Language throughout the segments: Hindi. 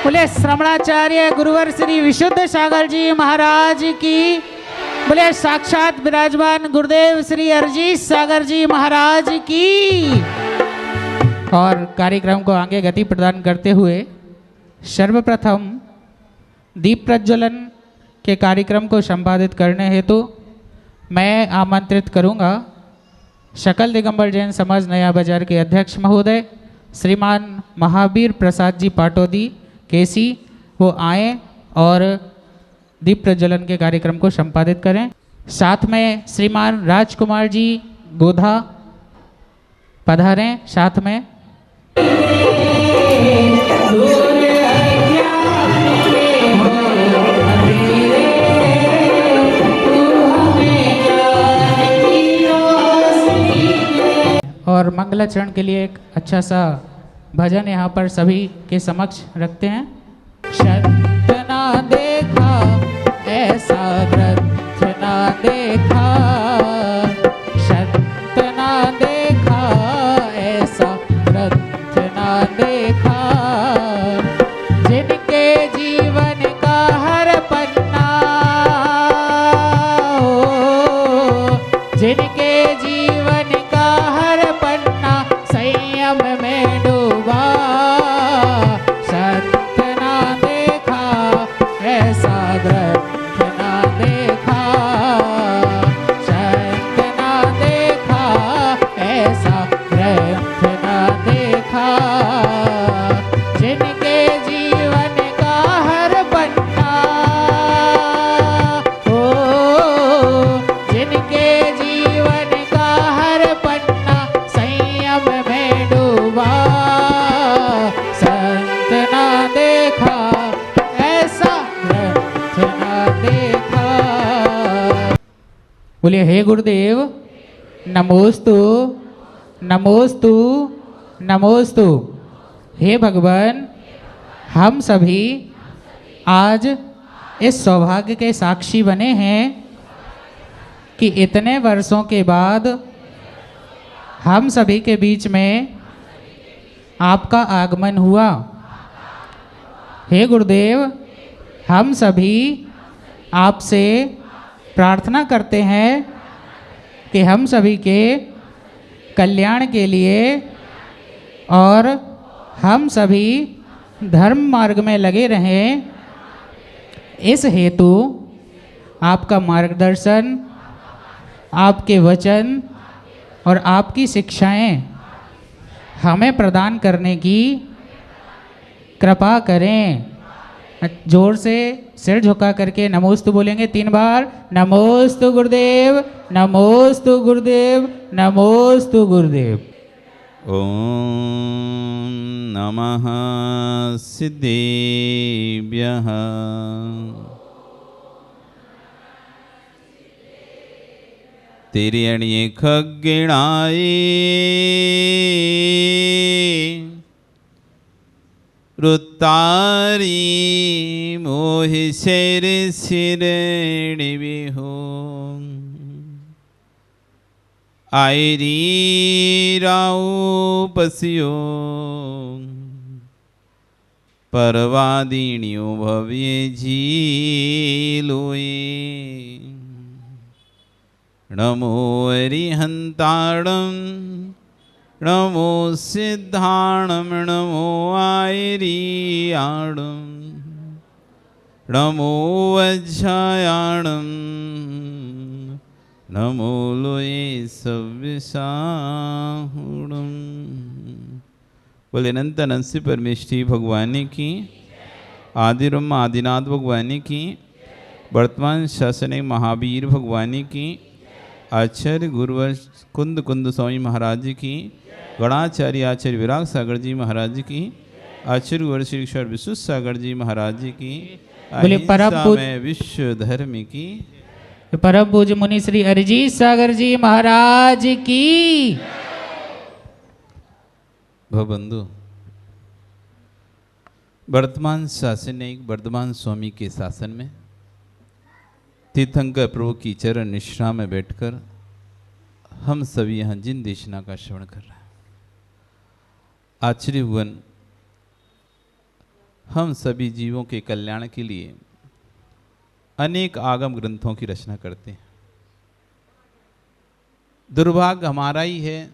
बोले श्रवणाचार्य गुरुवर श्री विशुद्ध सागर जी महाराज की। बोले साक्षात विराजमान गुरुदेव श्री अरजीत सागर जी महाराज की। और कार्यक्रम को आगे गति प्रदान करते हुए सर्वप्रथम दीप प्रज्वलन के कार्यक्रम को संपादित करने हेतु मैं आमंत्रित करूंगा शकल दिगंबर जैन समाज नया बाजार के अध्यक्ष महोदय श्रीमान महावीर प्रसाद जी पाटोदी केसी, वो आए और दीप प्रज्वलन के कार्यक्रम को संपादित करें। साथ में श्रीमान राजकुमार जी गोधा पधारें साथ में। और मंगलाचरण के लिए एक अच्छा सा भजन यहाँ पर सभी के समक्ष रखते हैं। शत ना देखा ऐसा ग्रंथ ना देखा, शत ना देखा ऐसा ग्रंथ ना देखा, जिनके जीवन का हर पन्ना हो, जिनके जीवन का हर पन्ना संयम में डूबा, सत्य ना देखा ऐसा ग्रंथ ना देखा, सत्य ना देखा ऐसा ग्रंथ ना देखा, जिनके जीवन का हर पन्ना हो, जिनके जीवन का हर पन्ना संयम में डूबा, संत ना देखा ऐसा ग्रंथ ना देखा। बोलिए हे गुरुदेव नमोस्तु नमोस्तु नमोस्तु। हे भगवान, हम सभी आज इस सौभाग्य के साक्षी बने हैं कि इतने वर्षों के बाद हम सभी के बीच में आपका आगमन हुआ। हे गुरुदेव, हम सभी आपसे प्रार्थना करते हैं कि हम सभी के कल्याण के लिए और हम सभी धर्म मार्ग में लगे रहें, इस हेतु आपका मार्गदर्शन, आपके वचन और आपकी शिक्षाएं हमें प्रदान करने की कृपा करें। जोर से सिर झुका करके नमोस्तु बोलेंगे 3 बार। नमोस्तु गुरुदेव, नमोस्तु गुरुदेव, नमोस्तु गुरुदेव। ओम नमः सिद्धेभ्यः। तेरी अणिये खगिणाई रुतारी मोहि शेर सिरणी बिहू आयरी राऊ पसियो परवादिनियो भव्य झीलोए नमो हरिहंताणं नमो सिद्धाणं नमो आयरियाणं नमो वज्रायाणं नमो लोये सव्यसाहुणं। बोले अनंत अनंत परमेष्ठी भगवान की, आदिरम आदिनाथ भगवान की, वर्तमान शासन महावीर भगवान की, आचार्य गुरुवर कुंद कुंद स्वामी महाराज की, गणाचार्य आचार्य विराग सागर जी महाराज की, आचार्य गुरुवर श्री ईश्वर विशुद्ध सागर जी महाराज की, अहिंसा में विश्व धर्म की, परम पूज्य मुनि श्री अरजीत सागर जी महाराज की। भवबंधु, वर्तमान शासन एक वर्धमान स्वामी के शासन में तीर्थंकर प्रभु की चरण निष्ठा में बैठकर हम सभी यहाँ जिन देशना का श्रवण कर रहे हैं। आश्चर्य भुवन हम सभी जीवों के कल्याण के लिए अनेक आगम ग्रंथों की रचना करते हैं। दुर्भाग्य हमारा ही है,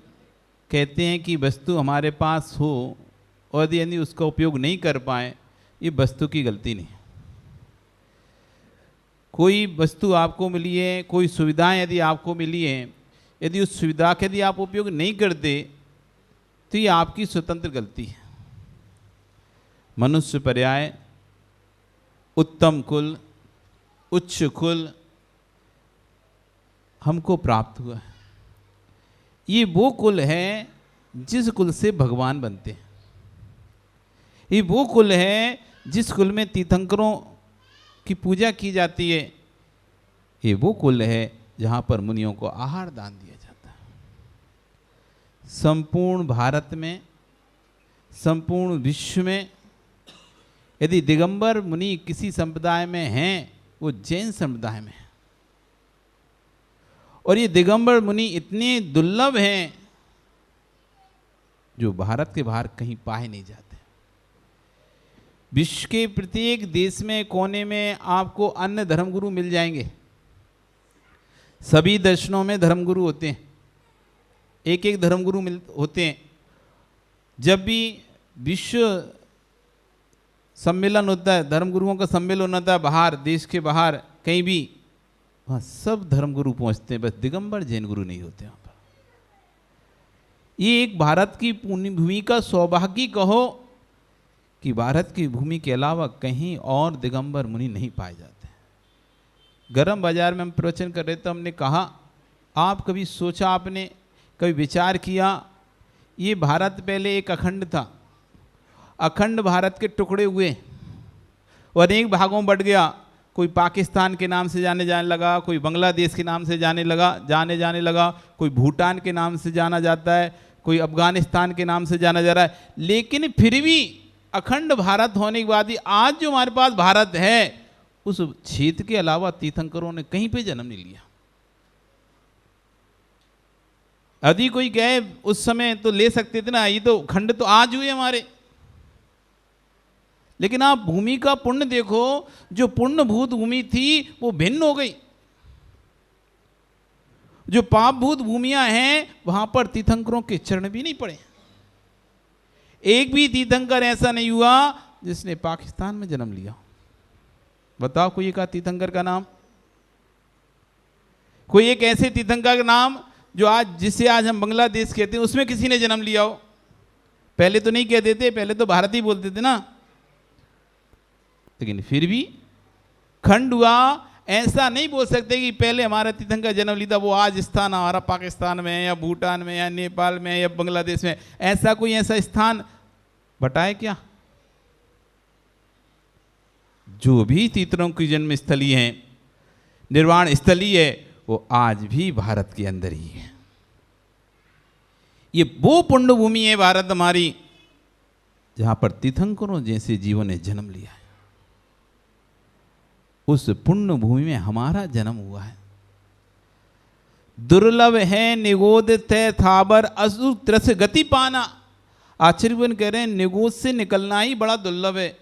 कहते हैं कि वस्तु हमारे पास हो और यदि उसका उपयोग नहीं कर पाए, ये वस्तु की गलती नहीं। कोई वस्तु आपको मिली है, कोई सुविधाएं यदि आपको मिली है, यदि उस सुविधा का यदि आप उपयोग नहीं करते तो ये आपकी स्वतंत्र गलती है। मनुष्य पर्याय, उत्तम कुल, उच्च कुल हमको प्राप्त हुआ है। ये वो कुल है जिस कुल से भगवान बनते हैं। ये वो कुल है जिस कुल में तीर्थंकरों की पूजा की जाती है। ये वो कुल है जहाँ पर मुनियों को आहार दान दिया जाता है। संपूर्ण भारत में, संपूर्ण विश्व में यदि दिगंबर मुनि किसी संप्रदाय में हैं, वो जैन संप्रदाय में है। और ये दिगंबर मुनि इतने दुर्लभ हैं जो भारत के बाहर कहीं पाए नहीं जाते। विश्व के प्रत्येक देश में, कोने में आपको अन्य धर्मगुरु मिल जाएंगे। सभी दर्शनों में धर्मगुरु होते हैं, एक एक धर्मगुरु होते हैं। जब भी विश्व सम्मेलन होता है, धर्मगुरुओं का सम्मेलन होता है बाहर, देश के बाहर कहीं भी, वहाँ सब धर्मगुरु पहुँचते हैं, बस दिगंबर जैन गुरु नहीं होते वहाँ पर। ये एक भारत की भूमि का सौभाग्य कहो कि भारत की भूमि के अलावा कहीं और दिगंबर मुनि नहीं पाए जाते। गरम बाजार में हम प्रवचन कर रहे थे, हमने कहा आप कभी सोचा, आपने कभी विचार किया, ये भारत पहले एक अखंड था, अखंड भारत के टुकड़े हुए और अनेक भागों में बट गया। कोई पाकिस्तान के नाम से जाने लगा, कोई बांग्लादेश के नाम से जाने लगा, कोई भूटान के नाम से जाना जाता है, कोई अफगानिस्तान के नाम से जाना जा रहा है। लेकिन फिर भी अखंड भारत होने के बाद ही आज जो हमारे पास भारत है, उस क्षेत्र के अलावा तीर्थंकरों ने कहीं पे जन्म नहीं लिया। यदि कोई कहे उस समय तो ले सकते थे ना, ये तो खंड तो आज हुए हमारे। लेकिन आप भूमि का पुण्य देखो, जो पुण्यभूत भूमि थी वो भिन्न हो गई। जो पापभूत भूमियां हैं वहां पर तीर्थंकरों के चरण भी नहीं पड़े। एक भी तीर्थंकर ऐसा नहीं हुआ जिसने पाकिस्तान में जन्म लिया। बताओ कोई एक तीर्थंकर का नाम, कोई एक ऐसे तीर्थंकर का नाम जो आज, जिसे आज हम बांग्लादेश कहते हैं, उसमें किसी ने जन्म लिया हो। पहले तो नहीं कहते थे, पहले तो भारत ही बोलते थे ना। लेकिन फिर भी खंड हुआ, ऐसा नहीं बोल सकते कि पहले हमारा तीर्थंकर जन्म लिया था, वो आज स्थान हमारा पाकिस्तान में या भूटान में या नेपाल में या बांग्लादेश में। ऐसा कोई ऐसा स्थान बताए क्या? जो भी तीर्थंकरों की जन्म स्थली है, निर्वाण स्थली है, वो आज भी भारत के अंदर ही है। ये वो पुण्य भूमि है भारत हमारी, जहां पर तीर्थंकरों जैसे जीवों ने जन्म लिया है। उस पुण्य भूमि में हमारा जन्म हुआ है। दुर्लभ है निगोद तय थाबर असुर त्रस गति पाना। आचार्यवन कह रहे हैं निगोद से निकलना ही बड़ा दुर्लभ है।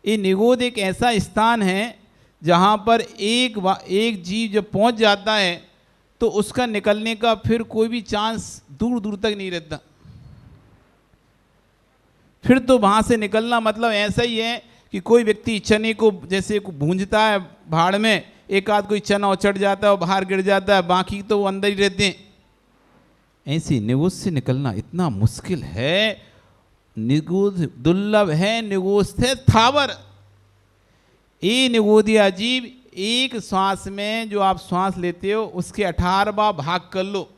ये निगोद एक ऐसा स्थान है जहाँ पर एक जीव जब पहुँच जाता है तो उसका निकलने का फिर कोई भी चांस दूर दूर तक नहीं रहता। फिर तो वहाँ से निकलना मतलब ऐसा ही है कि कोई व्यक्ति चने को जैसे भूंजता है भाड़ में, एक आध कोई चना उचट जाता है और बाहर गिर जाता है, बाकी तो वो अंदर ही रहते हैं। ऐसी निगोद से निकलना इतना मुश्किल है। निगोद दुर्लभ है, निगोद से थावर। ये निगोदिया जीव एक श्वास में जो आप श्वास लेते हो उसके 18वां भाग कर लो,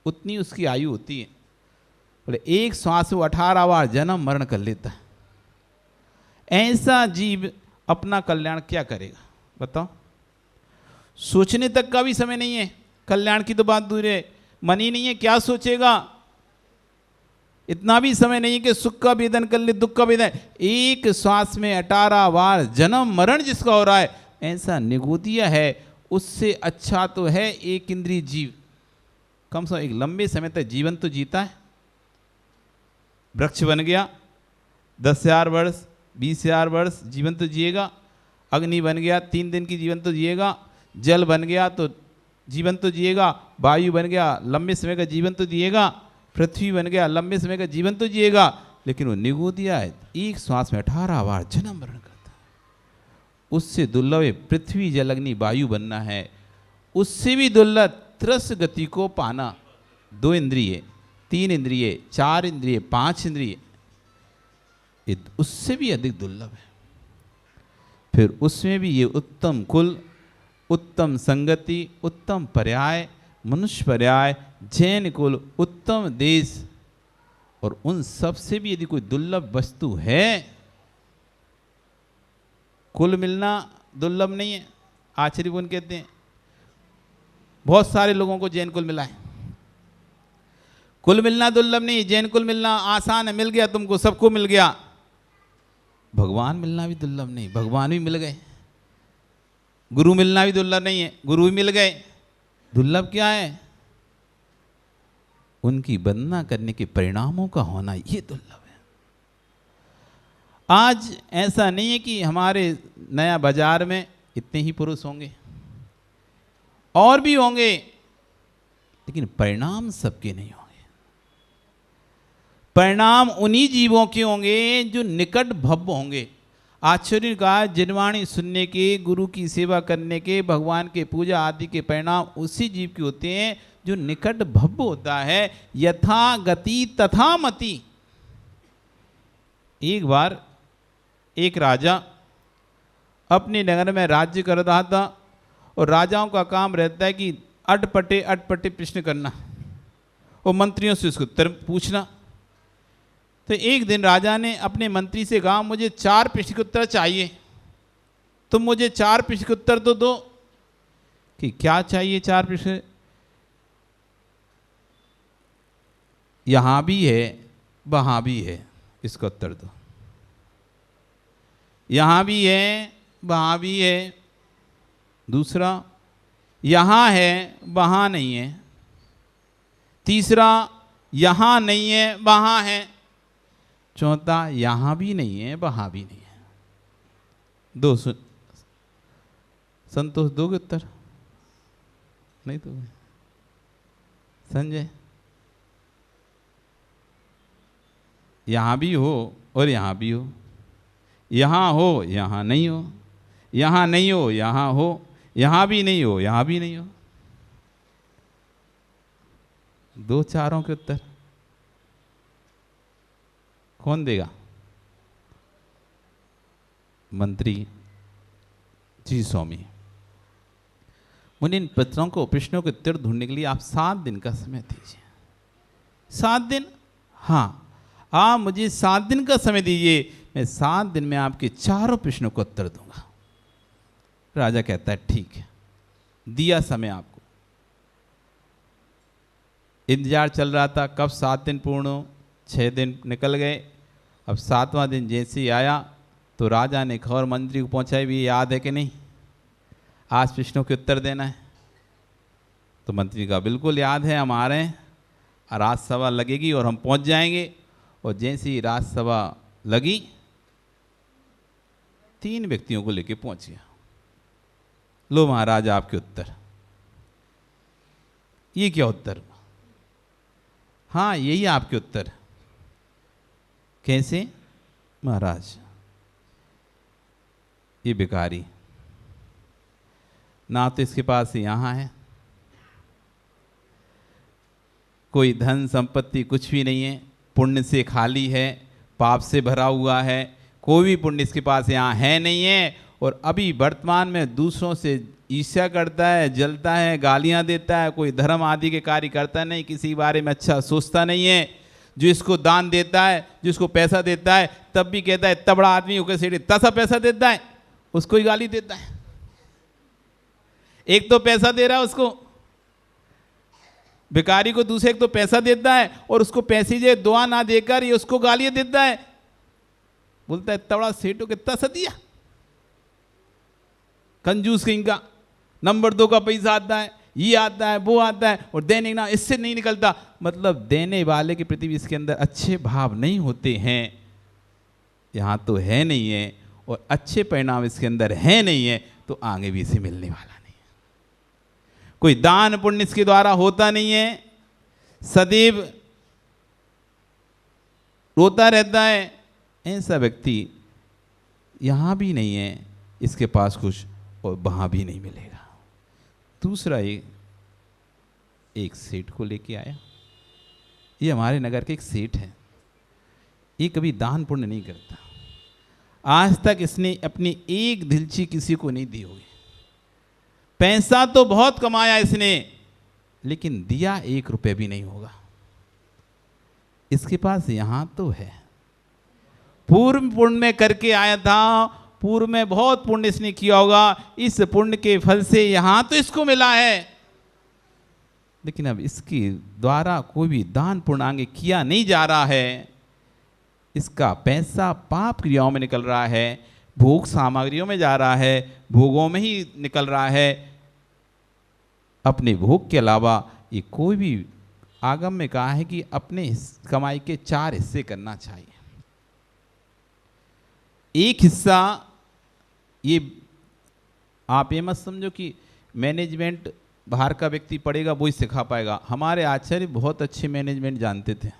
उतनी उसकी आयु होती है। बोले एक श्वास से वो 18 बार जन्म मरण कर लेता है। ऐसा जीव अपना कल्याण क्या करेगा बताओ? सोचने तक का भी समय नहीं है, कल्याण की तो बात दूर है, मन ही नहीं है, क्या सोचेगा? इतना भी समय नहीं है कि सुख का वेदन कर ले, दुख का वेदन। एक श्वास में 18 बार जन्म मरण जिसका हो रहा है, ऐसा निगोदिया है। उससे अच्छा तो है एक इंद्रिय जीव, कम से कम एक लंबे समय तक जीवन तो जीता है। वृक्ष बन गया, 10,000 वर्ष, 20,000 वर्ष जीवन तो जिएगा। अग्नि बन गया 3 दिन की जीवन तो जिएगा। जल बन गया तो जीवन तो जिएगा। वायु बन गया लंबे समय का जीवन तो जिएगा। पृथ्वी बन गया लंबे समय का जीवन तो जिएगा। लेकिन वो निगोदिया है, एक श्वास में 18 बार जन्म मरण करता है। उससे दुर्लभ पृथ्वी जल अग्नि वायु बनना है। उससे भी दुर्लभ त्रस गति को पाना। 2 इंद्रिय, 3 इंद्रिय, 4 इंद्रिय, 5 इंद्रिय, ये उससे भी अधिक दुर्लभ है। फिर उसमें भी ये उत्तम कुल, उत्तम संगति, उत्तम पर्याय, मनुष्य पर्याय, जैन कुल, उत्तम देश, और उन सब से भी यदि कोई दुर्लभ वस्तु है, कुल मिलना दुर्लभ नहीं है। आचार्य गुण कहते हैं बहुत सारे लोगों को जैन कुल मिला है। कुल मिलना दुर्लभ नहीं, जैन कुल मिलना आसान है, मिल गया तुमको, सबको मिल गया। भगवान मिलना भी दुर्लभ नहीं, भगवान भी मिल गए। गुरु मिलना भी दुर्लभ नहीं है, गुरु भी मिल गए। दुर्लभ क्या है? उनकी वंदना करने के परिणामों का होना, ये दुर्लभ है। आज ऐसा नहीं है कि हमारे नया बाजार में इतने ही पुरुष होंगे, और भी होंगे, लेकिन परिणाम सबके नहीं होंगे। परिणाम उन्हीं जीवों के होंगे जो निकट भव्य होंगे। आचार्य का जिनवाणी सुनने के, गुरु की सेवा करने के, भगवान के पूजा आदि के परिणाम उसी जीव के होते हैं जो निकट भव्य होता है। यथा गति तथा मति। एक बार एक राजा अपने नगर में राज्य कर रहा था, और राजाओं का काम रहता है कि अटपटे अटपटे प्रश्न करना और मंत्रियों से उसको उत्तर पूछना। तो एक दिन राजा ने अपने मंत्री से कहा, मुझे 4 प्रश्न के उत्तर चाहिए, तुम मुझे 4 प्रश्न के उत्तर तो दो। कि क्या चाहिए 4 प्रश्न? यहां भी है वहां भी है, इसका उत्तर दो। यहां भी है वहां भी है। दूसरा, यहां है वहां नहीं है। तीसरा, यहां नहीं है वहां है। चौथा, यहां भी नहीं है वहां भी नहीं है। दो संतोष दोगे उत्तर? नहीं तो संजय, यहां भी हो और यहां भी हो, यहां हो यहां नहीं हो, यहां नहीं हो यहां हो, यहां भी नहीं हो यहां भी नहीं हो। 2 चारों के उत्तर कौन देगा? मंत्री जी स्वामी। मुझे इन पत्रों को, प्रश्नों के उत्तर ढूंढने के लिए आप 7 दिन का समय दीजिए। 7 दिन? हाँ, आप मुझे 7 दिन का समय दीजिए, मैं 7 दिन में आपके चारों प्रश्नों का उत्तर दूंगा। राजा कहता है ठीक है। दिया समय आपको। इंतजार चल रहा था कब 7 दिन पूर्ण हो। 6 दिन निकल गए। अब 7वां दिन जैसे ही आया तो राजा ने खबर मंत्री को पहुंचाई, भी याद है कि नहीं, आज प्रश्नों के उत्तर देना है। तो मंत्री का बिल्कुल याद है, हम आ रहे हैं, राजसभा लगेगी और हम पहुंच जाएंगे। और जैसे ही राजसभा लगी, 3 व्यक्तियों को लेके पहुंच गया। लो महाराज आपके उत्तर। ये क्या उत्तर? हाँ, यही आपके उत्तर। कैसे? महाराज, ये भिखारी, ना तो इसके पास यहाँ है, कोई धन संपत्ति कुछ भी नहीं है, पुण्य से खाली है, पाप से भरा हुआ है, कोई भी पुण्य इसके पास यहाँ है नहीं है। और अभी वर्तमान में दूसरों से ईर्ष्या करता है, जलता है, गालियाँ देता है, कोई धर्म आदि के कार्य करता नहीं, किसी बारे में अच्छा सोचता नहीं है। जो इसको दान देता है, जो इसको पैसा देता है, तब भी कहता है इतना बड़ा आदमी होकर से इतना सा पैसा देता है, उसको ही गाली देता है। एक तो पैसा दे रहा है उसको, भिखारी को, दूसरे एक तो पैसा देता है और उसको पैसे जो दुआ ना देकर ये उसको गालियां देता है। बोलता है इतना बड़ा सेठ हो, कितना सा दिया, कंजूस कहीं का। नंबर 2 का पैसा आता है, ये आता है, वो आता है, और देने ना इससे नहीं निकलता। मतलब देने वाले के प्रति भी इसके अंदर अच्छे भाव नहीं होते हैं। यहाँ तो है नहीं है और अच्छे परिणाम इसके अंदर है नहीं है, तो आगे भी इसे मिलने वाला नहीं है। कोई दान पुण्य इसके द्वारा होता नहीं है, सदैव रोता रहता है, ऐसा व्यक्ति यहाँ भी नहीं है, इसके पास कुछ और वहाँ भी नहीं मिलेगा। दूसरा एक सेठ को लेके आया। ये हमारे नगर के एक सेठ है, ये कभी दान पुण्य नहीं करता। आज तक इसने अपनी एक दिलची किसी को नहीं दी होगी। पैसा तो बहुत कमाया इसने, लेकिन दिया 1 रुपये भी नहीं होगा। इसके पास यहां तो है, पूर्व पुण्य में करके आया था, पूर्व में बहुत पुण्य इसने किया होगा, इस पुण्य के फल से यहां तो इसको मिला है, लेकिन अब इसके द्वारा कोई भी दान पुण्य आगे किया नहीं जा रहा है। इसका पैसा पाप क्रियाओं में निकल रहा है, भोग सामग्रियों में जा रहा है, भोगों में ही निकल रहा है। अपने भोग के अलावा ये कोई भी, आगम में कहा है कि अपने कमाई के 4 हिस्से करना चाहिए। एक हिस्सा, ये आप ये मत समझो कि मैनेजमेंट बाहर का व्यक्ति पढ़ेगा वो ही सिखा पाएगा। हमारे आचार्य बहुत अच्छे मैनेजमेंट जानते थे।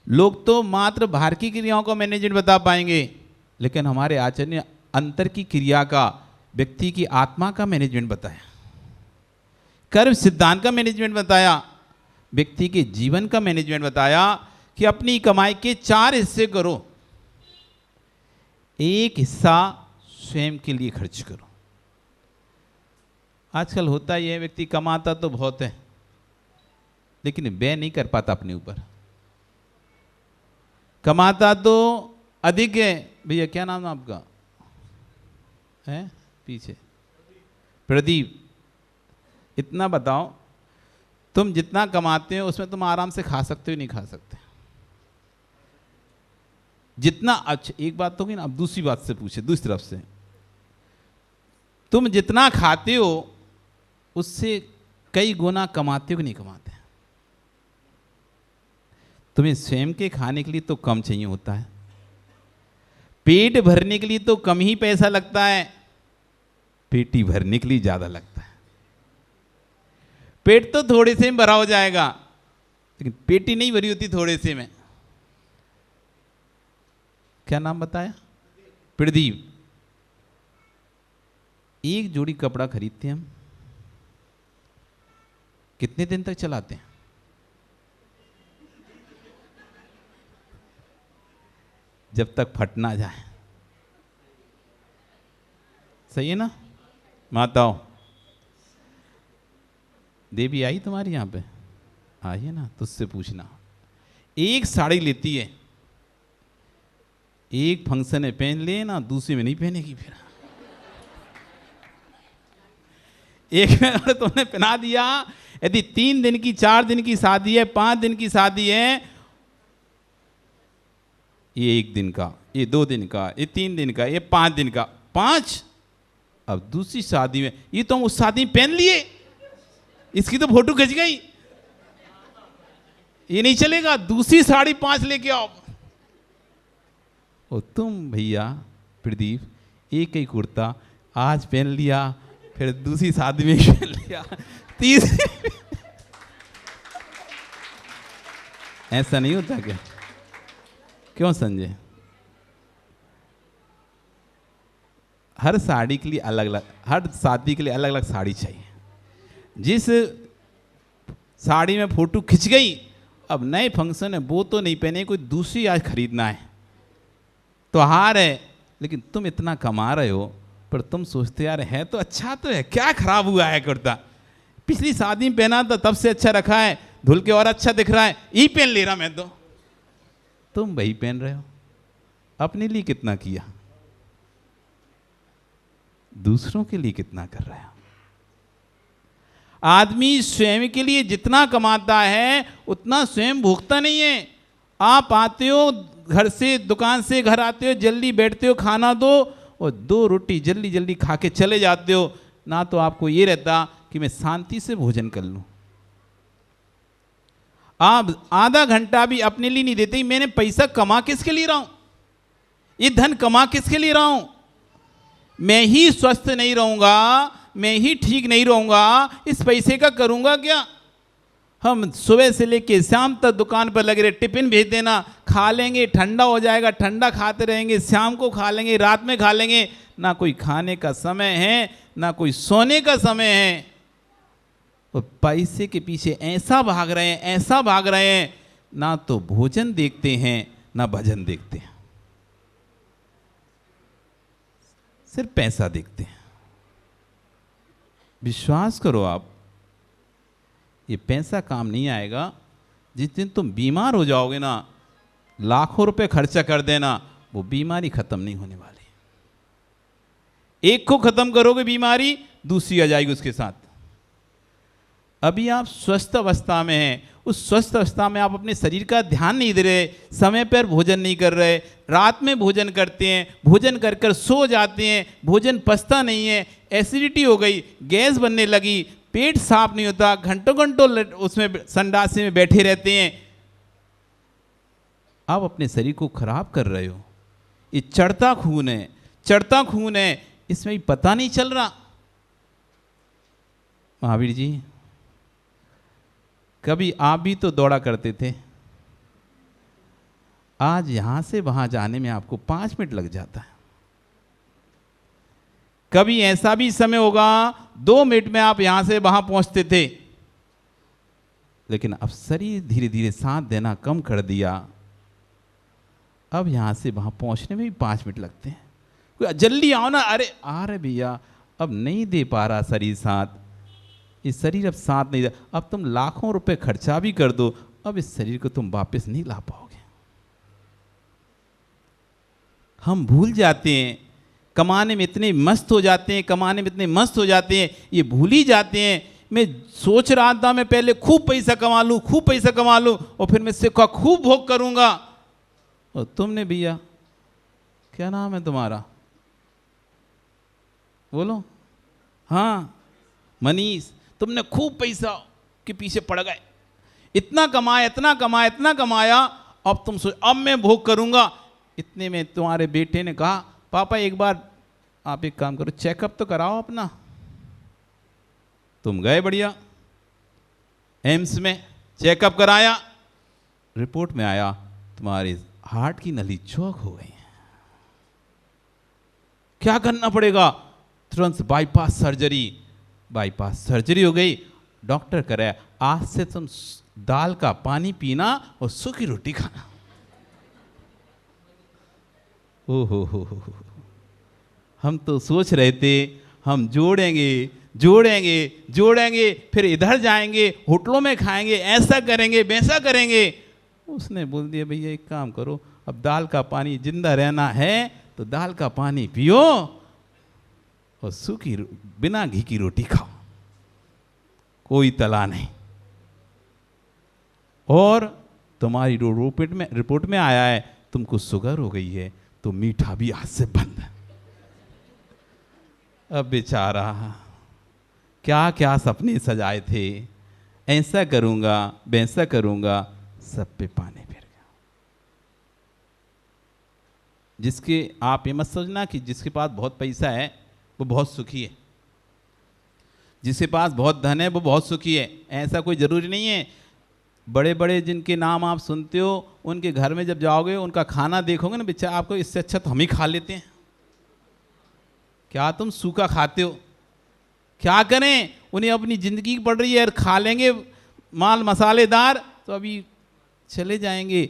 लोग तो मात्र बाहर की क्रियाओं का मैनेजमेंट बता पाएंगे, लेकिन हमारे आचार्य ने अंतर की क्रिया का, व्यक्ति की आत्मा का मैनेजमेंट बताया, कर्म सिद्धांत का मैनेजमेंट बताया, व्यक्ति के जीवन का मैनेजमेंट बताया कि अपनी कमाई के 4 हिस्से करो, एक हिस्सा स्वयं के लिए खर्च करो। आजकल होता ही है, व्यक्ति कमाता तो बहुत है लेकिन व्यय नहीं कर पाता अपने ऊपर। कमाता तो अधिक है। भैया क्या नाम है आपका? है पीछे प्रदीप। इतना बताओ, तुम जितना कमाते हो उसमें तुम आराम से खा सकते हो नहीं खा सकते? जितना, अच्छा एक बात तो की ना, अब दूसरी बात से पूछे, दूसरी तरफ से, तुम जितना खाते हो उससे कई गुना कमाते हो कि नहीं कमाते? तुम्हें स्वयं के खाने के लिए तो कम चाहिए होता है, पेट भरने के लिए तो कम ही पैसा लगता है, पेटी भरने के लिए ज्यादा लगता है। पेट तो थोड़े से में भरा हो जाएगा, लेकिन पेटी नहीं भरी होती थोड़े से में। क्या नाम बताया? प्रदीप। एक जोड़ी कपड़ा खरीदते हैं हम, कितने दिन तक चलाते हैं? जब तक फट ना जाए। सही है ना माताओं? देवी आई तुम्हारी यहां पे? आई है ना, तुझसे पूछना। एक साड़ी लेती है, एक फंक्शन में पहन ले ना, दूसरे में नहीं पहनेगी फिर। एक में तुमने पहना दिया, यदि 3 दिन की, 4 दिन की शादी है, 5 दिन की शादी है, ये 1 दिन का, ये 2 दिन का, ये 3 दिन का, ये 5 दिन का, 5। अब दूसरी शादी में, ये तो हम उस शादी में पहन लिए, इसकी तो फोटो खिंच गई, ये नहीं चलेगा, दूसरी साड़ी 5 लेके आओ। और तुम भैया प्रदीप, एक ही कुर्ता आज पहन लिया, फिर दूसरी शादी में पहन लिया, तीसरी। ऐसा नहीं होता क्या? क्यों संजय? हर साड़ी के लिए अलग अलग, हर शादी के लिए अलग अलग साड़ी चाहिए। जिस साड़ी में फोटो खिंच गई, अब नए फंक्शन है वो तो नहीं पहने, कोई दूसरी आज खरीदना है, तो हार है। लेकिन तुम इतना कमा रहे हो, पर तुम सोचते यार है तो अच्छा तो है, क्या खराब हुआ है कुर्ता, पिछली शादी में पहना था तब से अच्छा रखा है, धुल के और अच्छा दिख रहा है, ये पहन ले रहा मैं तो। तुम वही पहन रहे हो, अपने लिए कितना किया, दूसरों के लिए कितना कर रहे हो? आदमी स्वयं के लिए जितना कमाता है उतना स्वयं भोगता नहीं है। आप आते हो घर से, दुकान से घर आते हो, जल्दी बैठते हो, खाना दो और 2 रोटी जल्दी जल्दी खा के चले जाते हो, ना तो आपको ये रहता कि मैं शांति से भोजन कर लूं। आप आधा घंटा भी अपने लिए नहीं देते। मैंने पैसा कमा किसके लिए रहा हूं? ये धन कमा किसके लिए रहा हूं? मैं ही स्वस्थ नहीं रहूंगा, मैं ही ठीक नहीं रहूंगा, इस पैसे का करूंगा क्या? हम सुबह से लेके शाम तक दुकान पर लगे रहे, टिफिन भेज देना, खा लेंगे, ठंडा हो जाएगा, ठंडा खाते रहेंगे, शाम को खा लेंगे, रात में खा लेंगे। ना कोई खाने का समय है, ना कोई सोने का समय है। और पैसे के पीछे ऐसा भाग रहे हैं, ऐसा भाग रहे हैं, ना तो भोजन देखते हैं ना भजन देखते हैं, सिर्फ पैसा देखते हैं। विश्वास करो आप, ये पैसा काम नहीं आएगा। जिस दिन तुम बीमार हो जाओगे ना, लाखों रुपए खर्चा कर देना, वो बीमारी खत्म नहीं होने वाली। एक को खत्म करोगे बीमारी, दूसरी आ जाएगी उसके साथ। अभी आप स्वस्थ अवस्था में हैं, उस स्वस्थ अवस्था में आप अपने शरीर का ध्यान नहीं दे रहे, समय पर भोजन नहीं कर रहे, रात में भोजन करते हैं, भोजन कर कर सो जाते हैं, भोजन पचता नहीं है, एसिडिटी हो गई, गैस बनने लगी, पेट साफ नहीं होता, घंटों घंटों उसमें संडासे में बैठे रहते हैं। आप अपने शरीर को खराब कर रहे हो। ये चढ़ता खून है, चढ़ता खून है, इसमें भी पता नहीं चल रहा। महावीर जी, कभी आप भी तो दौड़ा करते थे, आज यहां से वहां जाने में आपको 5 मिनट लग जाता है। कभी ऐसा भी समय होगा 2 मिनट में आप यहां से वहां पहुंचते थे, लेकिन अब शरीर धीरे धीरे साथ देना कम कर दिया। अब यहां से वहां पहुंचने में भी 5 मिनट लगते हैं। जल्दी आओ ना, अरे आ रहे भैया, अब नहीं दे पा रहा शरीर साथ, ये शरीर अब साथ नहीं दे। अब तुम लाखों रुपए खर्चा भी कर दो, अब इस शरीर को तुम वापस नहीं ला पाओगे। हम भूल जाते हैं, कमाने में इतने मस्त हो जाते हैं, कमाने में इतने मस्त हो जाते हैं, ये भूल ही जाते हैं। मैं सोच रहा था मैं पहले खूब पैसा कमा लूं, खूब पैसा कमा लूं, और फिर मैं इससे खूब भोग करूंगा। और तुमने भैया, क्या नाम है तुम्हारा, बोलो? हाँ, मनीष। तुमने खूब पैसा के पीछे पड़ गए, इतना कमाया, इतना कमाया, इतना कमाया, अब तुम सोच अब मैं भोग करूंगा। इतने में तुम्हारे बेटे ने कहा, पापा एक बार आप एक काम करो, चेकअप तो कराओ अपना। तुम गए बढ़िया एम्स में, चेकअप कराया, रिपोर्ट में आया तुम्हारी हार्ट की नली चौक हो गई है। क्या करना पड़ेगा? तुरंत बाईपास सर्जरी। बाईपास सर्जरी हो गई। डॉक्टर कह रहा है आज से तुम दाल का पानी पीना और सूखी रोटी खाना। हो हम तो सोच रहे थे हम जोड़ेंगे जोड़ेंगे जोड़ेंगे, फिर इधर जाएंगे, होटलों में खाएंगे, ऐसा करेंगे, वैसा करेंगे। उसने बोल दिया भैया एक काम करो, अब दाल का पानी, जिंदा रहना है तो दाल का पानी पियो और सूखी बिना घी की रोटी खाओ, कोई तला नहीं। और तुम्हारी रिपोर्ट में आया है तुमको शुगर हो गई है, तो मीठा भी आज से बंद है। अब बेचारा क्या क्या सपने सजाए थे, ऐसा करूंगा वैसा करूंगा, सब पे पानी फिर गया। जिसके, आप ये मत सोचना कि जिसके पास बहुत पैसा है वो बहुत सुखी है, जिसके पास बहुत धन है वो बहुत सुखी है, ऐसा कोई जरूरी नहीं है। बड़े बड़े जिनके नाम आप सुनते हो, उनके घर में जब जाओगे, उनका खाना देखोगे ना, बेचारा आपको इससे अच्छा तो हम ही खा लेते हैं। क्या तुम सूखा खाते हो? क्या करें, उन्हें अपनी जिंदगी पड़ रही है, खा लेंगे माल मसालेदार तो अभी चले जाएंगे।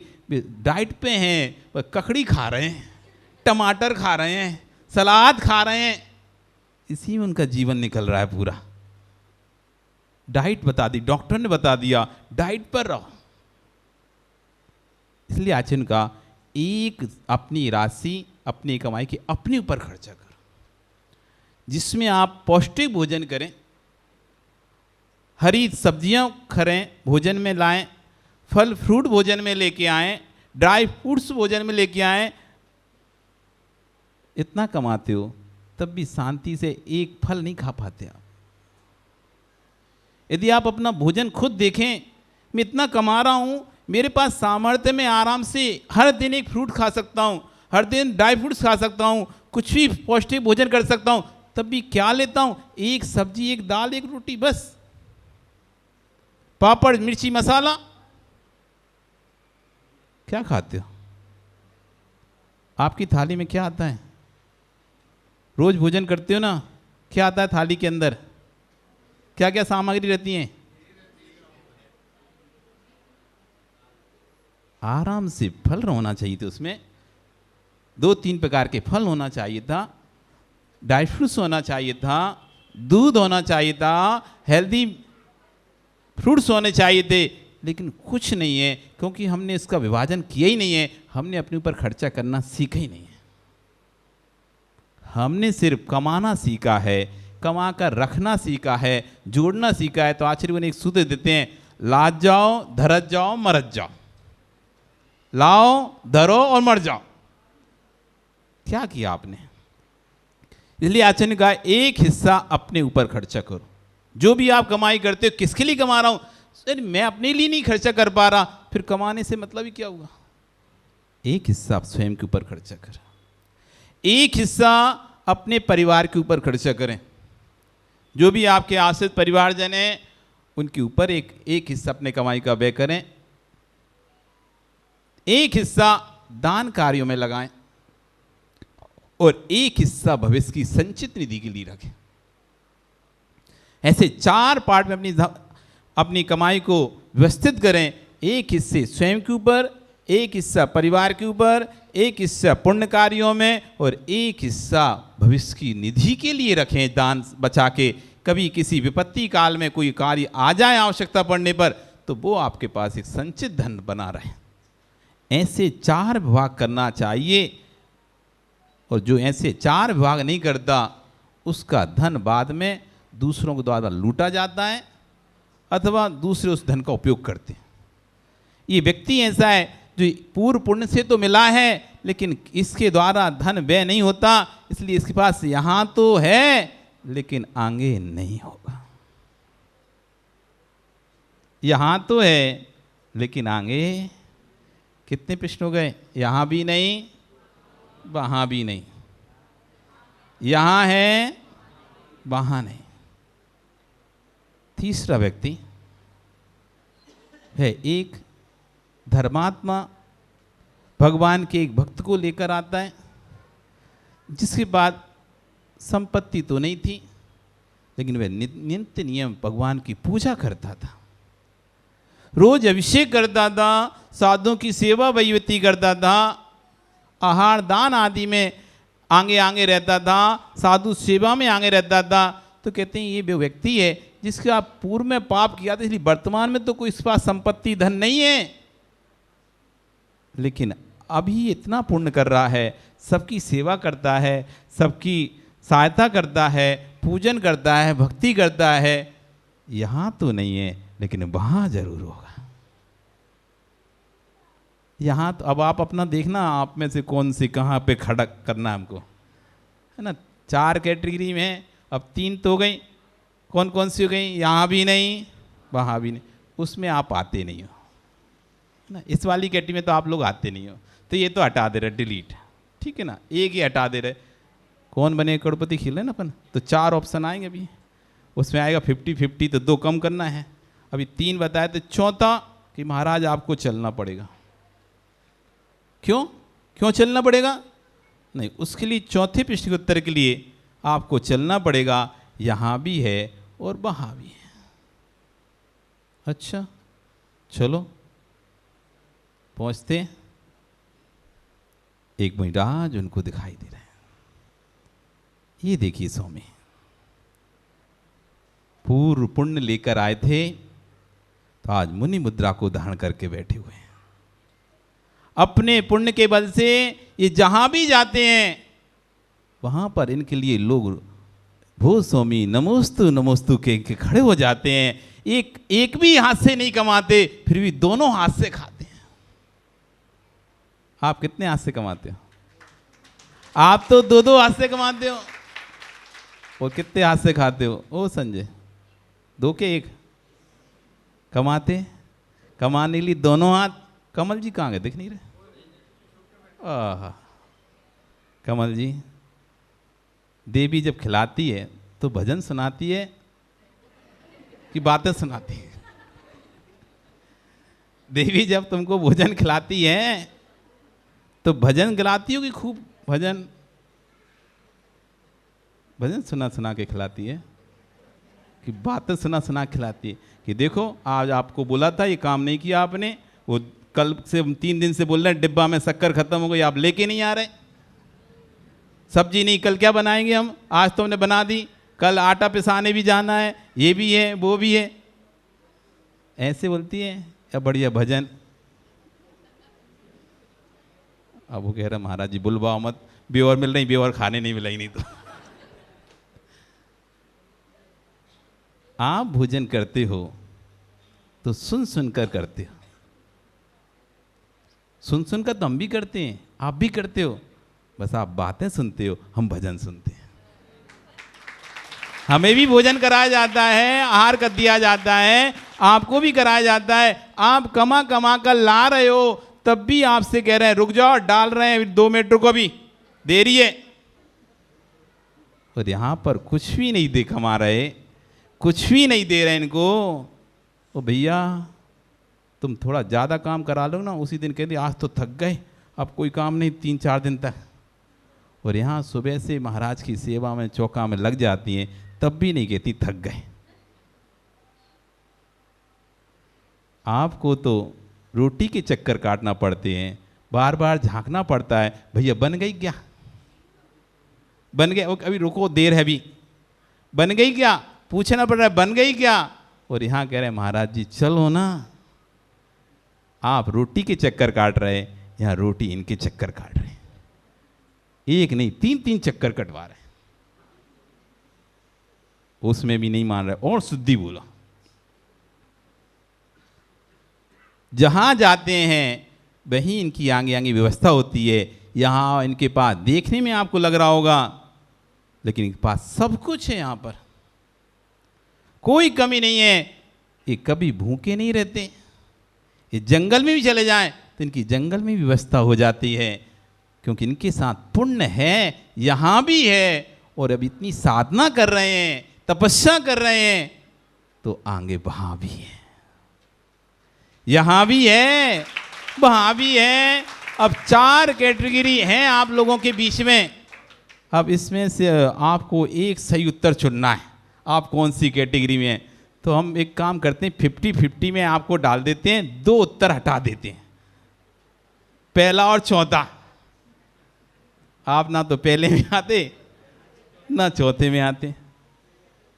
डाइट पे हैं, ककड़ी खा रहे हैं, टमाटर खा रहे हैं, सलाद खा रहे हैं, इसी में उनका जीवन निकल रहा है पूरा। डाइट बता दी, डॉक्टर ने बता दिया डाइट पर रहो। इसलिए आचरण का एक अपनी राशि, अपनी कमाई की अपने ऊपर खर्चा करो, जिसमें आप पौष्टिक भोजन करें, हरी सब्जियां खरें, भोजन में लाएं, फल फ्रूट भोजन में लेके आएं, ड्राई फ्रूट्स भोजन में लेके आएं। इतना कमाते हो तब भी शांति से एक फल नहीं खा पाते आप। यदि आप अपना भोजन खुद देखें, मैं इतना कमा रहा हूं, मेरे पास सामर्थ्य में आराम से हर दिन एक फ्रूट खा सकता हूं, हर दिन ड्राई फ्रूट्स खा सकता हूँ, कुछ भी पौष्टिक भोजन कर सकता हूँ, तब भी क्या लेता हूँ? एक सब्जी, एक दाल, एक रोटी, बस। पापड़, मिर्ची, मसाला। क्या खाते हो? आपकी थाली में क्या आता है? रोज भोजन करते हो ना, क्या आता है थाली के अंदर? क्या क्या सामग्री रहती है? आराम से फल होना चाहिए था उसमें, 2-3 प्रकार के फल होना चाहिए था, ड्राई फ्रूट्स होना चाहिए था, दूध होना चाहिए था, हेल्दी फ्रूट्स होने चाहिए थे, लेकिन कुछ नहीं है, क्योंकि हमने इसका विभाजन किया ही नहीं है। हमने अपने ऊपर खर्चा करना सीखा ही नहीं है। हमने सिर्फ कमाना सीखा है, कमा कर रखना सीखा है, जोड़ना सीखा है। तो आचार्य ने एक सूत्र देते हैं, लाज जाओ, धरत जाओ, मरत जाओ। लाओ, धरो और मर जाओ। क्या किया आपने? इसलिए आचार्य ने कहा एक हिस्सा अपने ऊपर खर्चा करो। जो भी आप कमाई करते हो, किसके लिए कमा रहा हूं? सर मैं अपने लिए नहीं खर्चा कर पा रहा, फिर कमाने से मतलब ही क्या हुआ? एक हिस्सा आप स्वयं के ऊपर खर्चा करें, एक हिस्सा अपने परिवार के ऊपर खर्चा करें। जो भी आपके आश्रित परिवारजन हैं उनके ऊपर एक हिस्सा अपने कमाई का व्यय करें, एक हिस्सा दान कार्यों में लगाएं और एक हिस्सा भविष्य की संचित निधि के लिए रखें। ऐसे 4 पार्ट में अपनी कमाई को व्यवस्थित करें। एक हिस्से स्वयं के ऊपर, एक हिस्सा परिवार के ऊपर, एक हिस्सा पुण्य कार्यों में और एक हिस्सा भविष्य की निधि के लिए रखें, दान बचा के। कभी किसी विपत्ति काल में कोई कार्य आ जाए आवश्यकता पड़ने पर, तो वो आपके पास एक संचित धन बना रहे। ऐसे 4 विभाग करना चाहिए, और जो ऐसे 4 विभाग नहीं करता उसका धन बाद में दूसरों के द्वारा लूटा जाता है अथवा दूसरे उस धन का उपयोग करते हैं। ये व्यक्ति ऐसा है जो पूर्व पुण्य से तो मिला है, लेकिन इसके द्वारा धन व्यय नहीं होता, इसलिए इसके पास यहां तो है लेकिन आगे नहीं होगा। यहां तो है लेकिन आगे कितने प्रश्न हो गए? यहां भी नहीं, वहां भी नहीं, यहां है, वहां नहीं। तीसरा व्यक्ति है एक धर्मात्मा, भगवान के एक भक्त को लेकर आता है, जिसके बाद संपत्ति तो नहीं थी, लेकिन वह नित्य नियम भगवान की पूजा करता था, रोज अभिषेक करता था, साधुओं की सेवा वैवती करता था, आहार दान आदि में आगे आगे रहता था, साधु सेवा में आगे रहता था। तो कहते हैं ये वो व्यक्ति है जिसका पूर्व में पाप किया था, इसलिए वर्तमान में तो कोई इसके पास संपत्ति धन नहीं है, लेकिन अभी इतना पुण्य कर रहा है, सबकी सेवा करता है, सबकी सहायता करता है, पूजन करता है, भक्ति करता है। यहां तो नहीं है लेकिन वहां जरूर होगा। यहां तो अब आप अपना देखना, आप में से कौन सी कहां पे खड़ा करना है हमको, है ना। 4 कैटेगरी में, अब 3 तो हो गई, कौन कौन सी हो गई? यहां भी नहीं, वहां भी नहीं, उसमें आप आते नहीं हो ना। इस वाली कैटेगरी में तो आप लोग आते नहीं हो, तो ये तो हटा दे रहे, डिलीट, ठीक है ना। एक ही हटा दे रहे, कौन बने करोड़पति खेले ना अपन, तो 4 ऑप्शन आएंगे अभी, उसमें आएगा 50-50, तो 2 कम करना है। अभी 3 बताए, तो चौथा कि महाराज आपको चलना पड़ेगा। क्यों क्यों चलना पड़ेगा? नहीं, उसके लिए चौथे प्रश्न के उत्तर के लिए आपको चलना पड़ेगा, यहां भी है और वहां भी है। अच्छा चलो पहुंचते, एक महाराज उनको दिखाई दे रहे हैं। ये देखिए स्वामी, पूर्व पुण्य लेकर आए थे, तो आज मुनि मुद्रा को धारण करके बैठे हुए हैं। अपने पुण्य के बल से ये जहां भी जाते हैं वहां पर इनके लिए लोग भो स्वामी नमोस्तु नमोस्तु के खड़े हो जाते हैं। एक भी हाथ से नहीं कमाते, फिर भी दोनों हाथ से खाते हैं। आप कितने हाथ से कमाते हो? आप तो 2-2 हाथ से कमाते हो। और कितने हाथ से खाते हो? ओ संजय, 2 के 1 कमाते, कमाने के लिए दोनों हाथ। कमल जी कहाँ गए, दिख नहीं रहे? कमल जी, देवी जब खिलाती है तो भजन सुनाती है कि बातें सुनाती है? देवी जब तुमको भोजन खिलाती है तो भजन गिलाती हो कि खूब भजन भजन सुना सुना के खिलाती है कि बातें सुना सुना खिलाती है? कि देखो आज आपको बोला था, ये काम नहीं किया आपने, वो कल से 3 दिन से बोल रहे हैं डिब्बा में शक्कर खत्म हो गई, आप लेके नहीं आ रहे, सब्जी नहीं, कल क्या बनाएंगे हम, आज तो हमने बना दी, कल आटा पिसाने भी जाना है, ये भी है वो भी है, ऐसे बोलती है? या बढ़िया भजन? अब वो कह रहा महाराज जी बुलवाओ मत, बेवर मिल रही, बेवर खाने नहीं मिला ही नहीं तो। आप भोजन करते हो तो सुन सुनकर करते हो, सुन सुनकर तो हम भी करते हैं, आप भी करते हो, बस आप बातें सुनते हो, हम भजन सुनते हैं। हमें भी भोजन कराया जाता है, आहार कर दिया जाता है, आपको भी कराया जाता है। आप कमा कमा कर ला रहे हो, तब भी आपसे कह रहे हैं रुक जाओ, डाल रहे हैं 2 मिनट रुको, भी देरी है। और यहां पर कुछ भी नहीं दे कमा रहे, कुछ भी नहीं दे रहे इनको। ओ भैया तुम थोड़ा ज़्यादा काम करा लो ना, उसी दिन कहते आज तो थक गए, अब कोई काम नहीं 3-4 दिन तक। और यहाँ सुबह से महाराज की सेवा में चौका में लग जाती हैं, तब भी नहीं कहती थक गए। आपको तो रोटी के चक्कर काटना पड़ते हैं, बार बार झांकना पड़ता है, भैया बन गई क्या, बन गया, अभी रुको देर है, भी बन गई क्या, पूछना पड़ रहा है बन गई क्या। और यहाँ कह रहे हैं महाराज जी चलो ना, आप रोटी के चक्कर काट रहे, यहाँ रोटी इनके चक्कर काट रहे, एक नहीं 3-3 चक्कर कटवा रहे, उसमें भी नहीं मान रहे और शुद्धि बोला। जहां जाते हैं वहीं इनकी आगे आगे व्यवस्था होती है। यहां इनके पास देखने में आपको लग रहा होगा, लेकिन इनके पास सब कुछ है, यहां पर कोई कमी नहीं है। ये कभी भूखे नहीं रहते, ये जंगल में भी चले जाएं तो इनकी जंगल में भी व्यवस्था हो जाती है, क्योंकि इनके साथ पुण्य है, यहां भी है। और अब इतनी साधना कर रहे हैं, तपस्या कर रहे हैं, तो आगे वहां भी है, यहां भी है, वहां भी है। अब 4 कैटेगरी हैं आप लोगों के बीच में। अब इसमें से आपको एक सही उत्तर चुनना है, आप कौन सी कैटेगरी में हैं। तो हम एक काम करते हैं, 50-50 में आपको डाल देते हैं, 2 उत्तर हटा देते हैं, पहला और चौथा। आप ना तो पहले में आते ना चौथे में आते।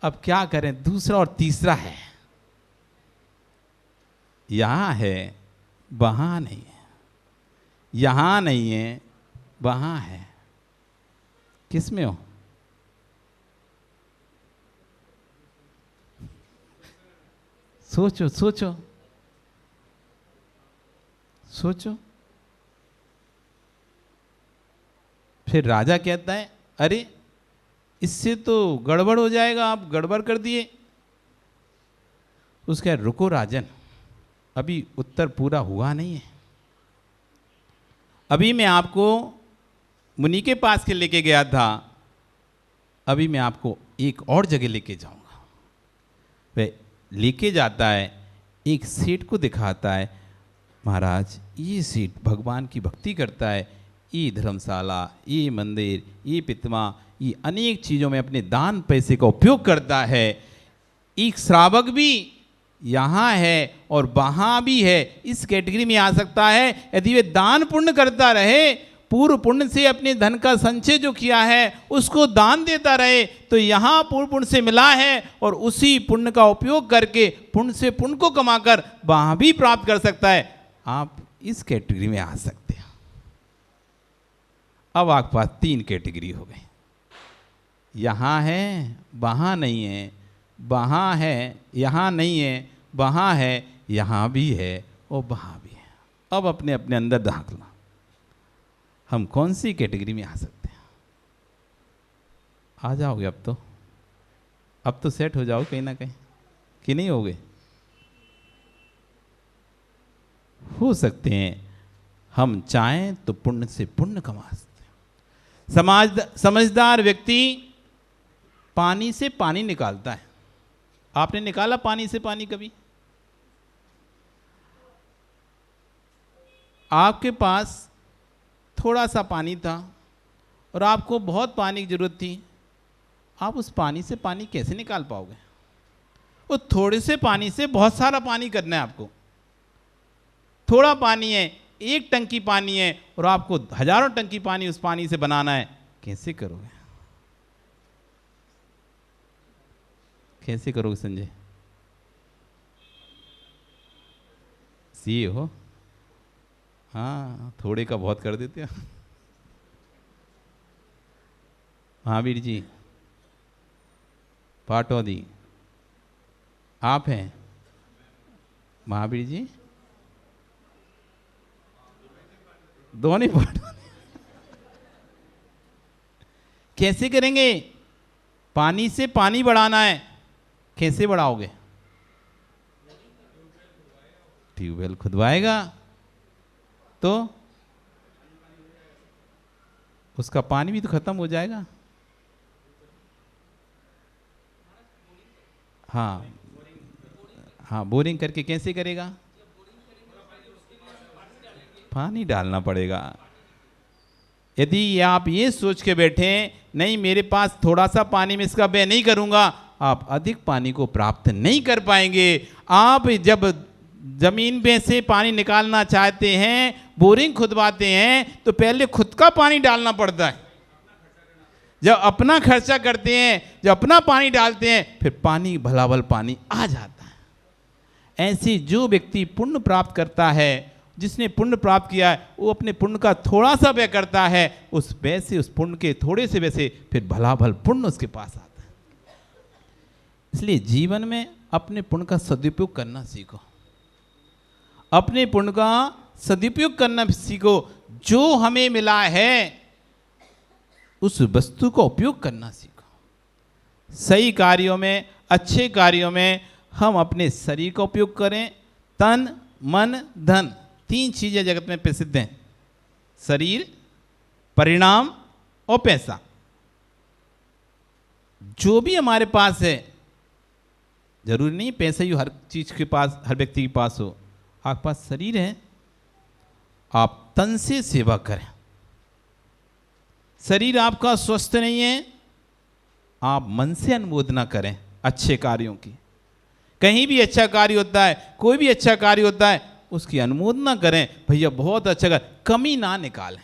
अब क्या करें, दूसरा और तीसरा है, यहां है वहां नहीं है, यहां नहीं है वहां है, किस में हो? सोचो सोचो सोचो। फिर राजा कहता है अरे इससे तो गड़बड़ हो जाएगा, आप गड़बड़ कर दिए। उसका रुको राजन, अभी उत्तर पूरा हुआ नहीं है, अभी मैं आपको मुनि के पास के लेके गया था, अभी मैं आपको एक और जगह लेके जाऊंगा। वह लेके जाता है, एक सेठ को दिखाता है, महाराज ये सेठ भगवान की भक्ति करता है, ये धर्मशाला, ये मंदिर, ये पितमा, ये अनेक चीज़ों में अपने दान पैसे का उपयोग करता है। एक श्रावक भी यहाँ है और वहाँ भी है, इस कैटेगरी में आ सकता है यदि वे दान पुण्य करता रहे, पूर्व पुण्य से अपने धन का संचय जो किया है उसको दान देता रहे, तो यहाँ पूर्व पुण्य से मिला है और उसी पुण्य का उपयोग करके पुण्य से पुण्य को कमाकर वहाँ भी प्राप्त कर सकता है। आप इस कैटेगरी में आ सकते हैं। अब आपके पास 3 कैटेगरी हो गई, यहाँ है वहाँ नहीं है, वहाँ है यहाँ नहीं है, वहाँ है यहाँ भी है और वहाँ भी है। अब अपने अपने अंदर झांकना, हम कौन सी कैटेगरी में आ सकते हैं? आ जाओगे अब तो सेट हो जाओ कहीं ना कहीं, कि नहीं होगे? हो सकते हैं हम चाहें तो पुण्य से पुण्य कमा सकते हैं, समझदार व्यक्ति पानी से पानी निकालता है। आपने निकाला पानी से पानी कभी? आपके पास थोड़ा सा पानी था और आपको बहुत पानी की जरूरत थी, आप उस पानी से पानी कैसे निकाल पाओगे? वो थोड़े से पानी से बहुत सारा पानी करना है आपको। थोड़ा पानी है, एक टंकी पानी है और आपको हजारों टंकी पानी उस पानी से बनाना है, कैसे करोगे? कैसे करोगे संजय? सीए हो? हाँ, थोड़े का बहुत कर देते हो। महावीर जी, पाटौदी आप हैं? महावीर जी दोनों पाटौदी कैसे करेंगे? पानी से पानी बढ़ाना है, कैसे बढ़ाओगे? ट्यूबवेल खुदवाएगा तो उसका पानी भी तो खत्म हो जाएगा। हाँ हाँ, बोरिंग करके कैसे करेगा? पानी डालना पड़ेगा। यदि आप ये सोच के बैठे नहीं मेरे पास थोड़ा सा पानी में इसका व्यय नहीं करूंगा, आप अधिक पानी को प्राप्त नहीं कर पाएंगे। आप जब जमीन में से पानी निकालना चाहते हैं, बोरिंग खुदवाते हैं, तो पहले खुद का पानी डालना पड़ता है। जब अपना खर्चा करते हैं, जब अपना पानी डालते हैं, फिर पानी भलाभल पानी आ जाता है। ऐसे जो व्यक्ति पुण्य प्राप्त करता है, जिसने पुण्य प्राप्त किया है, वो अपने पुण्य का थोड़ा सा व्यय करता है, उस व्यय से, उस पुण्य के थोड़े से व्यय से फिर भलाभल पुण्य उसके पास आता है। इसलिए जीवन में अपने पुण्य का सदुपयोग करना सीखो, अपने पुण्य का सदुपयोग करना सीखो। जो हमें मिला है उस वस्तु का उपयोग करना सीखो। सही कार्यों में, अच्छे कार्यों में हम अपने शरीर का उपयोग करें। तन, मन, धन, तीन चीजें जगत में प्रसिद्ध हैं: शरीर, परिणाम और पैसा। जो भी हमारे पास है, जरूरी नहीं पैसा ही हर चीज के पास, हर व्यक्ति के पास हो। आपके पास शरीर है, आप तन से सेवा करें। शरीर आपका स्वस्थ नहीं है, आप मन से अनुमोदना करें अच्छे कार्यों की। कहीं भी अच्छा कार्य होता है, कोई भी अच्छा कार्य होता है, उसकी अनुमोदना करें। भैया बहुत अच्छा कर, कमी ना निकालें।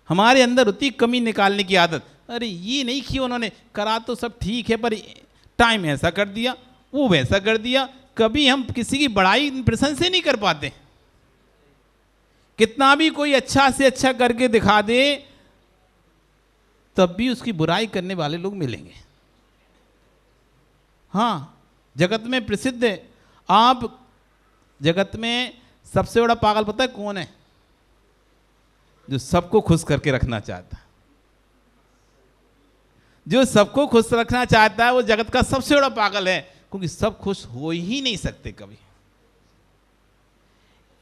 हमारे अंदर होती कमी निकालने की आदत। अरे ये नहीं किया उन्होंने, करा तो सब ठीक है, पर टाइम ऐसा कर दिया, वो वैसा कर दिया। कभी हम किसी की बड़ाई, प्रशंसा नहीं कर पाते। कितना भी कोई अच्छा से अच्छा करके दिखा दे, तब भी उसकी बुराई करने वाले लोग मिलेंगे। हाँ, जगत में प्रसिद्ध है। आप जगत में सबसे बड़ा पागल पता है कौन है? जो सबको खुश करके रखना चाहता है। जो सबको खुश रखना चाहता है वो जगत का सबसे बड़ा पागल है, क्योंकि सब खुश हो ही नहीं सकते कभी।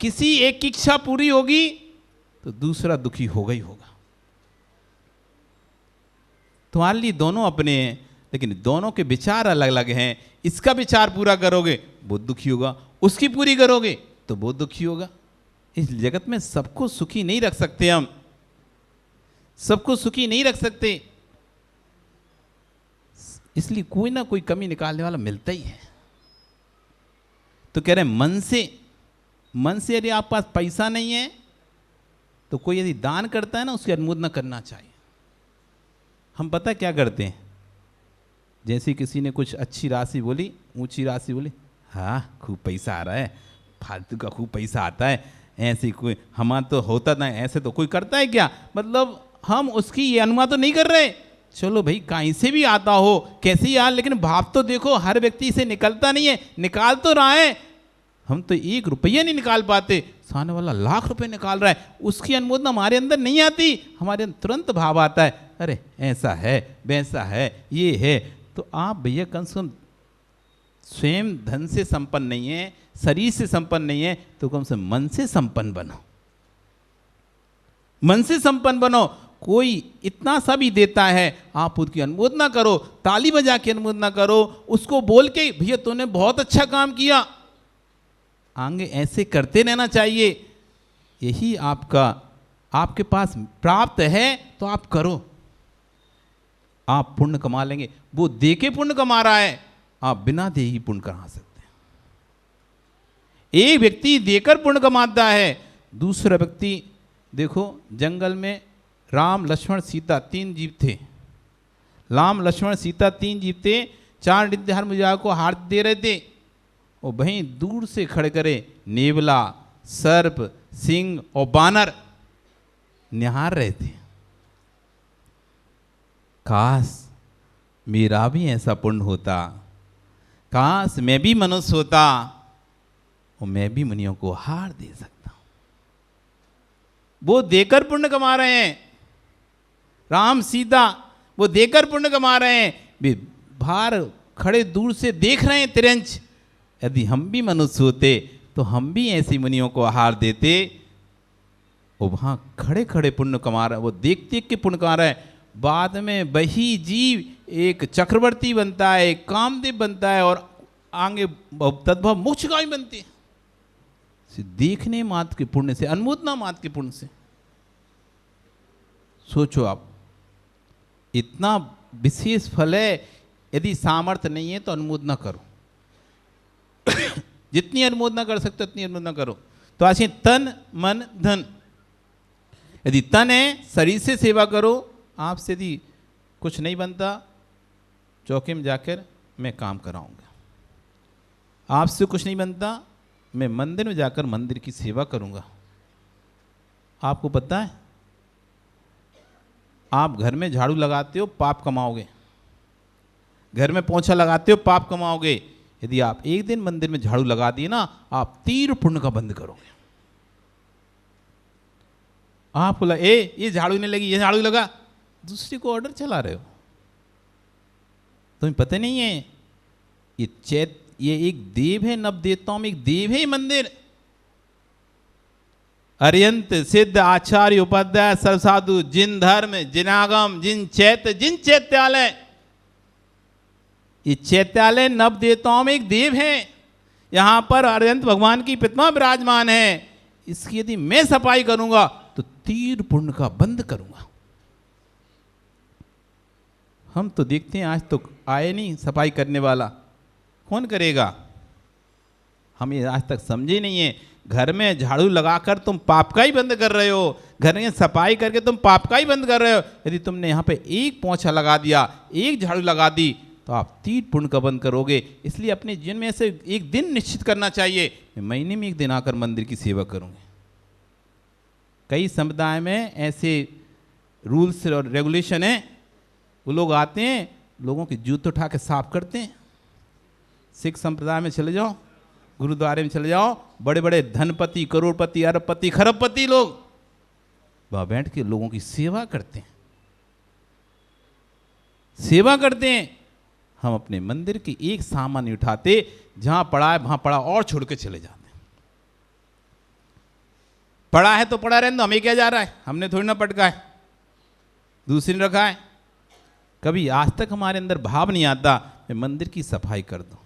किसी एक की इच्छा पूरी होगी तो दूसरा दुखी होगा ही होगा। तुम्हारे लिए दोनों अपने हैं, लेकिन दोनों के विचार अलग अलग हैं। इसका विचार पूरा करोगे वो दुखी होगा, उसकी पूरी करोगे तो वो दुखी होगा। इस जगत में सबको सुखी नहीं रख सकते, हम सबको सुखी नहीं रख सकते। इसलिए कोई ना कोई कमी निकालने वाला मिलता ही है। तो कह रहे मन से यदि आपके पास पैसा नहीं है तो कोई यदि दान करता है ना, उसकी अनुमोदना करना चाहिए। हम पता क्या करते हैं, जैसे किसी ने कुछ अच्छी राशि बोली, ऊंची राशि बोली, हाँ खूब पैसा आ रहा है, फालतू का खूब पैसा आता है, ऐसे कोई हमारा तो होता ना, ऐसे तो कोई करता है क्या? मतलब हम उसकी ये अनुमान तो नहीं कर रहे। चलो भाई कहीं से भी आता हो, कैसे ही आ, लेकिन भाव तो देखो, हर व्यक्ति से निकलता नहीं है, निकाल तो रहा है। हम तो 1 रुपया नहीं निकाल पाते, सामने वाला लाख रुपए निकाल रहा है, उसकी अनुमोदना हमारे अंदर नहीं आती। हमारे अंदर तुरंत भाव आता है, अरे ऐसा है, वैसा है, ये है। तो आप भैया कम से कम स्वयं धन से संपन्न नहीं है, शरीर से संपन्न नहीं है, तो कम से मन से संपन्न बनो। मन से संपन्न बनो। कोई इतना सा भी देता है, आप उसकी अनुमोदना करो, ताली बजा के अनुमोदना करो, उसको बोल के भैया तूने बहुत अच्छा काम किया। आगे ऐसे करते रहना चाहिए। यही आपके पास प्राप्त है तो आप करो, आप पुण्य कमा लेंगे। वो दे के पुण्य कमा रहा है, आप बिना दे ही पुण्य कमा सकते हैं। एक व्यक्ति देकर पुण्य कमाता है, दूसरा व्यक्ति, देखो जंगल में राम लक्ष्मण सीता 3 जीव थे। राम लक्ष्मण सीता 3 जीव थे, 4 रिद्ध हर मुजाह को हाथ दे रहे थे। और वहीं दूर से खड़े करे नेवला, सर्प, सिंह और बानर निहार रहे थे। काश मेरा भी ऐसा पुण्य होता, काश मैं भी मनुष्य होता और मैं भी मुनियों को हार दे सकता हूं। वो देकर पुण्य कमा रहे हैं, राम सीता वो देकर पुण्य कमा रहे हैं, वे बाहर खड़े दूर से देख रहे हैं तिरंज। यदि हम भी मनुष्य होते तो हम भी ऐसी मुनियों को आहार देते। वो वहां खड़े खड़े पुण्य कमा रहा है, वो देख देख के पुण्य कमा रहा है। बाद में वही जीव एक चक्रवर्ती बनता है, एक कामदेव बनता है और आगे तद्भव मोक्षगामी बनते हैं। देखने मात्र के पुण्य से, अनुमोदना मात्र के पुण्य से। सोचो आप, इतना विशेष फल है। यदि सामर्थ्य नहीं है तो अनुमोदना करो, जितनी अनुमोदना कर सकते हो उतनी अनुमोदना करो। तो आज तन मन धन, यदि तन है शरीर से सेवा करो। आपसे यदि कुछ नहीं बनता, चौकी में जाकर मैं काम कराऊंगा। आपसे कुछ नहीं बनता, मैं मंदिर में जाकर मंदिर की सेवा करूंगा। आपको पता है, आप घर में झाड़ू लगाते हो पाप कमाओगे, घर में पोंछा लगाते हो पाप कमाओगे। यदि आप एक दिन मंदिर में झाड़ू लगा दिए ना, आप 3 पुण्य का बंद करोगे। आपको लगा ये झाड़ू नहीं लगी, ये झाड़ू लगा, दूसरे को ऑर्डर चला रहे हो। तुम्हें पता नहीं है ये एक देव है, नव देवताओं में एक देव है मंदिर। अर्यंत सिद्ध आचार्य उपाध्याय सर्व साधु जिन धर्म जिनागम जिन चैत्यालय, ये चैत्यालय नव देवताओं में एक देव है। यहां पर अर्यंत भगवान की प्रतिमा विराजमान है। इसकी यदि मैं सफाई करूंगा तो 3 पुण्य का बंद करूंगा। हम तो देखते हैं आज तो आए नहीं सफाई करने वाला, कौन करेगा? हम ये आज तक समझे नहीं है। घर में झाड़ू लगाकर तुम पाप का ही बंद कर रहे हो, घर में सफाई करके तुम पाप का ही बंद कर रहे हो। यदि तुमने यहाँ पे एक पोंछा लगा दिया, एक झाड़ू लगा दी, तो आप 3 पुण्य का बंद करोगे। इसलिए अपने जीवन में से एक दिन निश्चित करना चाहिए, मैं महीने में एक दिन आकर मंदिर की सेवा करूँगी। कई समुदाय में ऐसे रूल्स और रेगुलेशन हैं, वो लोग आते हैं लोगों के जूते उठा के साफ करते हैं। सिख संप्रदाय में चले जाओ, गुरुद्वारे में चले जाओ, बड़े बड़े धनपति, करोड़पति, अरबपति, खरबपति लोग वहां बैठ के लोगों की सेवा करते हैं, सेवा करते हैं। हम अपने मंदिर के एक सामान नहीं उठाते, जहां पड़ा है वहां पड़ा और छोड़ के चले जाते हैं। पड़ा है तो पड़ा रहने दो, हमें क्या जा रहा है, हमने थोड़ी ना पटका है, दूसरी ने रखा है। कभी आज तक हमारे अंदर भाव नहीं आता मैं मंदिर की सफाई कर दूं।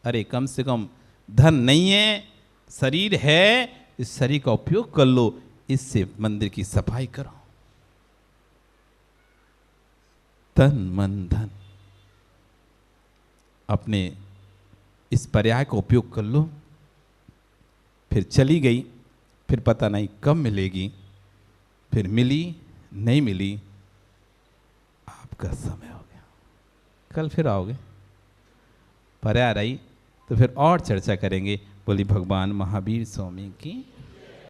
अरे कम से कम धन नहीं है, शरीर है, इस शरीर का उपयोग कर लो, इससे मंदिर की सफाई करो। तन मन धन, अपने इस पर्याय का उपयोग कर लो। फिर चली गई, फिर पता नहीं कब मिलेगी, फिर मिली नहीं मिली, आपका समय हो गया। कल फिर आओगे, पर्याय रही तो फिर और चर्चा करेंगे। बोली भगवान महावीर स्वामी की।